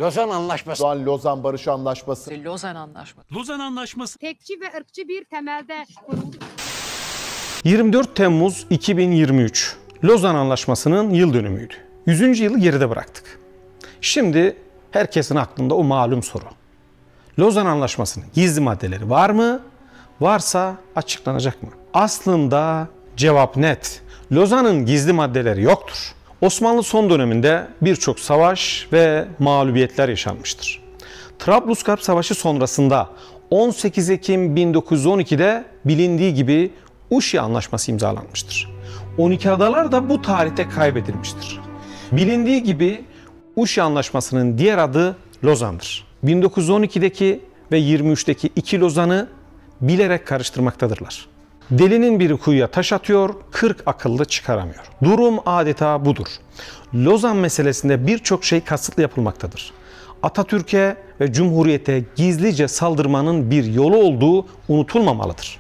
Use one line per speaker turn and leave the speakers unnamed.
Lozan Anlaşması.
Doğan Lozan Barış Anlaşması.
Lozan Anlaşması.
Lozan Anlaşması.
Tekçi ve ırkçı bir temelde kuruldu.
24 Temmuz 2023 Lozan Anlaşması'nın yıl dönümüydü. 100. yılı geride bıraktık. Şimdi herkesin aklında o malum soru. Lozan Anlaşması'nın gizli maddeleri var mı? Varsa açıklanacak mı? Aslında cevap net. Lozan'ın gizli maddeleri yoktur. Osmanlı son döneminde birçok savaş ve mağlubiyetler yaşanmıştır. Trablusgarp Savaşı sonrasında 18 Ekim 1912'de bilindiği gibi Uşi Anlaşması imzalanmıştır. 12 adalar da bu tarihte kaybedilmiştir. Bilindiği gibi Uşi Anlaşması'nın diğer adı Lozan'dır. 1912'deki ve 23'teki iki Lozan'ı bilerek karıştırmaktadırlar. Delinin biri kuyuya taş atıyor, 40 akıllı çıkaramıyor. Durum adeta budur. Lozan meselesinde birçok şey kasıtlı yapılmaktadır. Atatürk'e ve Cumhuriyet'e gizlice saldırmanın bir yolu olduğu unutulmamalıdır.